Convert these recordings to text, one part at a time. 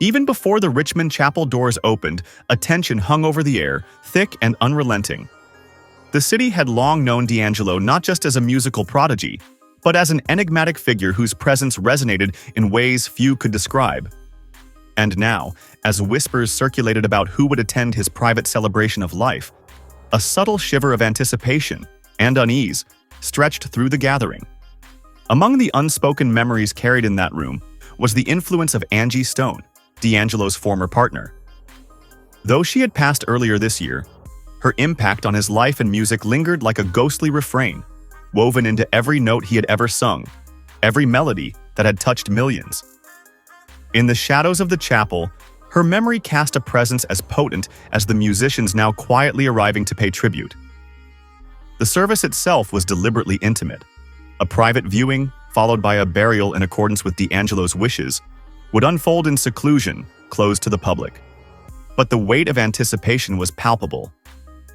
Even before the Richmond chapel doors opened, a tension hung over the air, thick and unrelenting. The city had long known DAngelo not just as a musical prodigy, but as an enigmatic figure whose presence resonated in ways few could describe. And now, as whispers circulated about who would attend his private celebration of life, a subtle shiver of anticipation and unease stretched through the gathering. Among the unspoken memories carried in that room was the influence of Angie Stone, DAngelo's former partner. Though she had passed earlier this year, her impact on his life and music lingered like a ghostly refrain, woven into every note he had ever sung, every melody that had touched millions. In the shadows of the chapel, her memory cast a presence as potent as the musicians now quietly arriving to pay tribute. The service itself was deliberately intimate. A private viewing, followed by a burial in accordance with DAngelo's wishes, would unfold in seclusion, closed to the public. But the weight of anticipation was palpable.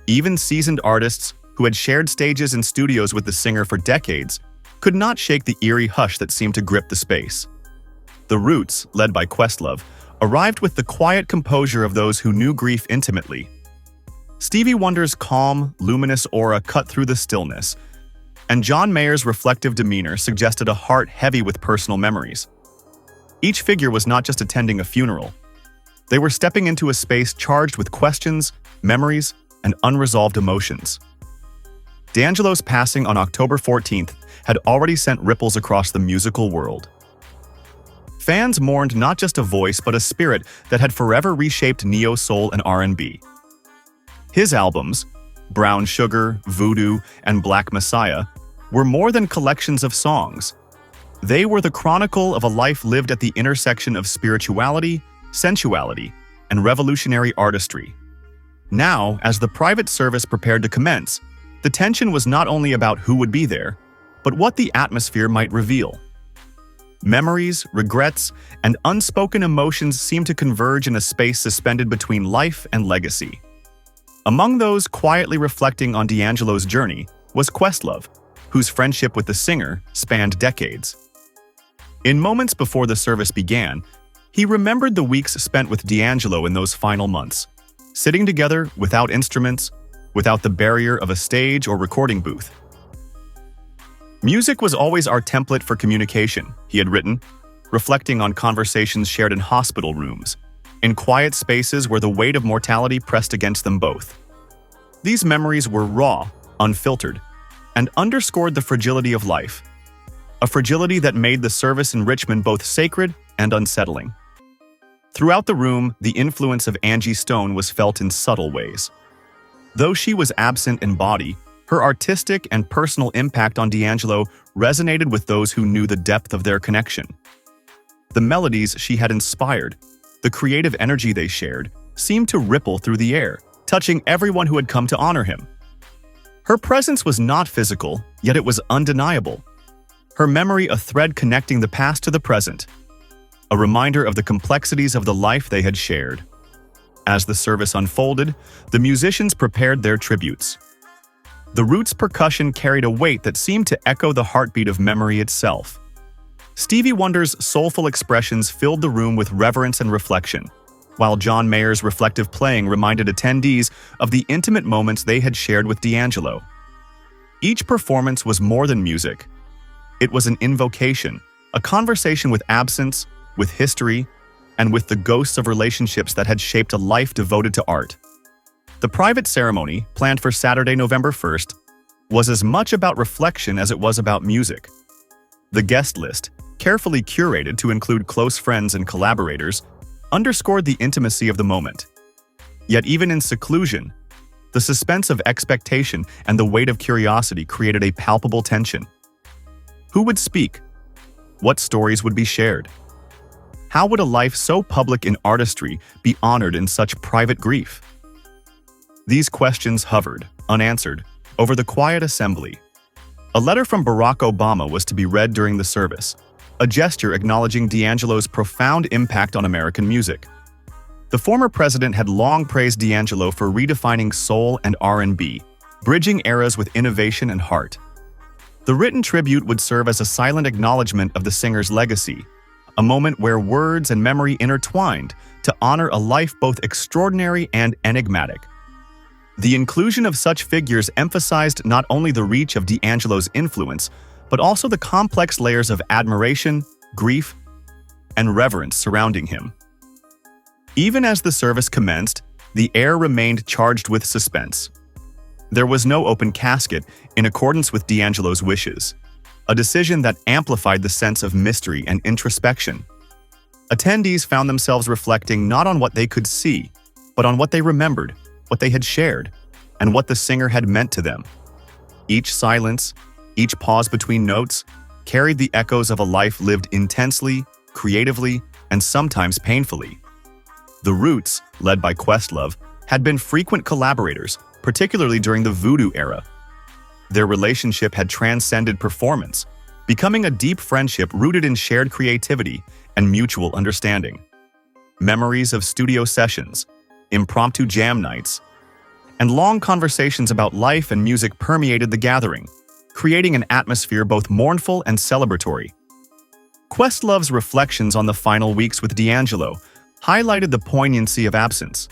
Even seasoned artists who had shared stages and studios with the singer for decades could not shake the eerie hush that seemed to grip the space. The Roots, led by Questlove, arrived with the quiet composure of those who knew grief intimately. Stevie Wonder's calm, luminous aura cut through the stillness, and John Mayer's reflective demeanor suggested a heart heavy with personal memories. Each figure was not just attending a funeral. They were stepping into a space charged with questions, memories, and unresolved emotions. DAngelo's passing on October 14th had already sent ripples across the musical world. Fans mourned not just a voice but a spirit that had forever reshaped neo-soul and R&B. His albums, Brown Sugar, Voodoo, and Black Messiah, were more than collections of songs. They were the chronicle of a life lived at the intersection of spirituality, sensuality, and revolutionary artistry. Now, as the private service prepared to commence, the tension was not only about who would be there, but what the atmosphere might reveal. Memories, regrets, and unspoken emotions seemed to converge in a space suspended between life and legacy. Among those quietly reflecting on DAngelo's journey was Questlove, whose friendship with the singer spanned decades. In moments before the service began, he remembered the weeks spent with DAngelo in those final months, sitting together without instruments, without the barrier of a stage or recording booth. "Music was always our template for communication," he had written, reflecting on conversations shared in hospital rooms, in quiet spaces where the weight of mortality pressed against them both. These memories were raw, unfiltered, and underscored the fragility of life, a fragility that made the service in Richmond both sacred and unsettling. Throughout the room, the influence of Angie Stone was felt in subtle ways. Though she was absent in body, her artistic and personal impact on DAngelo resonated with those who knew the depth of their connection. The melodies she had inspired, the creative energy they shared, seemed to ripple through the air, touching everyone who had come to honor him. Her presence was not physical, yet it was undeniable. Her memory a thread connecting the past to the present, a reminder of the complexities of the life they had shared. As the service unfolded, the musicians prepared their tributes. The Roots' percussion carried a weight that seemed to echo the heartbeat of memory itself. Stevie Wonder's soulful expressions filled the room with reverence and reflection, while John Mayer's reflective playing reminded attendees of the intimate moments they had shared with DAngelo. Each performance was more than music. It was an invocation, a conversation with absence, with history, and with the ghosts of relationships that had shaped a life devoted to art. The private ceremony, planned for Saturday, November 1st, was as much about reflection as it was about music. The guest list, carefully curated to include close friends and collaborators, underscored the intimacy of the moment. Yet even in seclusion, the suspense of expectation and the weight of curiosity created a palpable tension. Who would speak? What stories would be shared? How would a life so public in artistry be honored in such private grief? These questions hovered, unanswered, over the quiet assembly. A letter from Barack Obama was to be read during the service, a gesture acknowledging DAngelo's profound impact on American music. The former president had long praised DAngelo for redefining soul and R&B, bridging eras with innovation and heart. The written tribute would serve as a silent acknowledgement of the singer's legacy, a moment where words and memory intertwined to honor a life both extraordinary and enigmatic. The inclusion of such figures emphasized not only the reach of DAngelo's influence, but also the complex layers of admiration, grief, and reverence surrounding him. Even as the service commenced, the air remained charged with suspense. There was no open casket in accordance with DAngelo's wishes, a decision that amplified the sense of mystery and introspection. Attendees found themselves reflecting not on what they could see, but on what they remembered, what they had shared, and what the singer had meant to them. Each silence, each pause between notes, carried the echoes of a life lived intensely, creatively, and sometimes painfully. The Roots, led by Questlove, had been frequent collaborators, particularly during the Voodoo era. Their relationship had transcended performance, becoming a deep friendship rooted in shared creativity and mutual understanding. Memories of studio sessions, impromptu jam nights, and long conversations about life and music permeated the gathering, creating an atmosphere both mournful and celebratory. Questlove's reflections on the final weeks with DAngelo highlighted the poignancy of absence,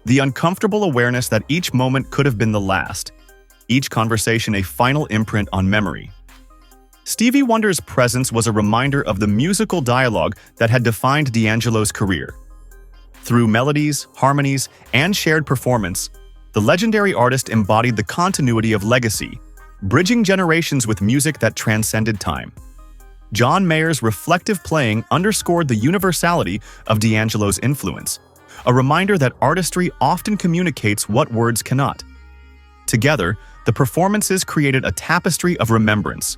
the uncomfortable awareness that each moment could have been the last, each conversation a final imprint on memory. Stevie Wonder's presence was a reminder of the musical dialogue that had defined DAngelo's career. Through melodies, harmonies, and shared performance, the legendary artist embodied the continuity of legacy, bridging generations with music that transcended time. John Mayer's reflective playing underscored the universality of DAngelo's influence, a reminder that artistry often communicates what words cannot. Together, the performances created a tapestry of remembrance,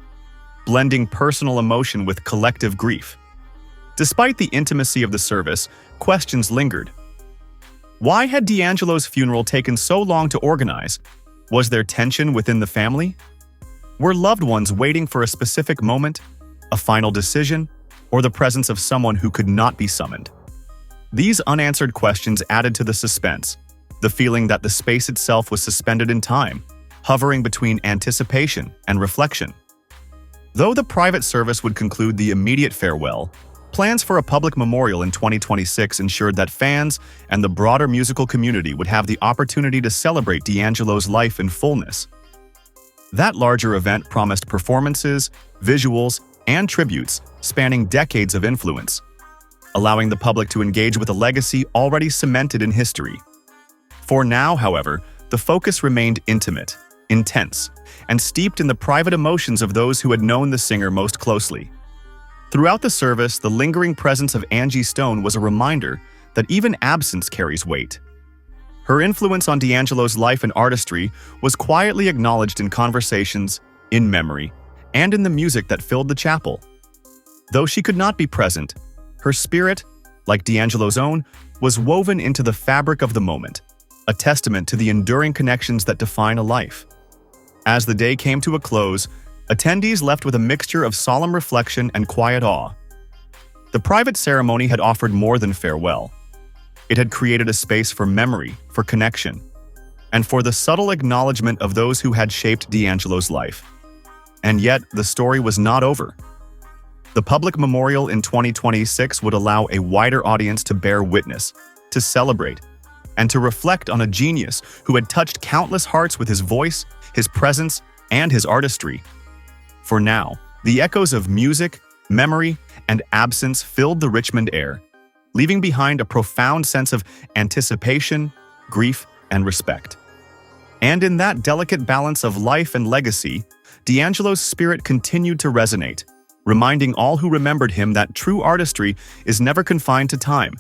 blending personal emotion with collective grief. Despite the intimacy of the service, questions lingered. Why had DAngelo's funeral taken so long to organize? Was there tension within the family? Were loved ones waiting for a specific moment, a final decision, or the presence of someone who could not be summoned? These unanswered questions added to the suspense, the feeling that the space itself was suspended in time, hovering between anticipation and reflection. Though the private service would conclude the immediate farewell, plans for a public memorial in 2026 ensured that fans and the broader musical community would have the opportunity to celebrate DAngelo's life in fullness. That larger event promised performances, visuals, and tributes spanning decades of influence, allowing the public to engage with a legacy already cemented in history. For now, however, the focus remained intimate, intense, and steeped in the private emotions of those who had known the singer most closely. Throughout the service, the lingering presence of Angie Stone was a reminder that even absence carries weight. Her influence on DAngelo's life and artistry was quietly acknowledged in conversations, in memory, and in the music that filled the chapel. Though she could not be present, her spirit, like DAngelo's own, was woven into the fabric of the moment, a testament to the enduring connections that define a life. As the day came to a close, attendees left with a mixture of solemn reflection and quiet awe. The private ceremony had offered more than farewell. It had created a space for memory, for connection, and for the subtle acknowledgement of those who had shaped DAngelo's life. And yet, the story was not over. The public memorial in 2026 would allow a wider audience to bear witness, to celebrate, and to reflect on a genius who had touched countless hearts with his voice, his presence, and his artistry. For now, the echoes of music, memory, and absence filled the Richmond air, leaving behind a profound sense of anticipation, grief, and respect. And in that delicate balance of life and legacy, DAngelo's spirit continued to resonate, reminding all who remembered him that true artistry is never confined to time,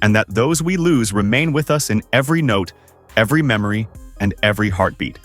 and that those we lose remain with us in every note, every memory, and every heartbeat.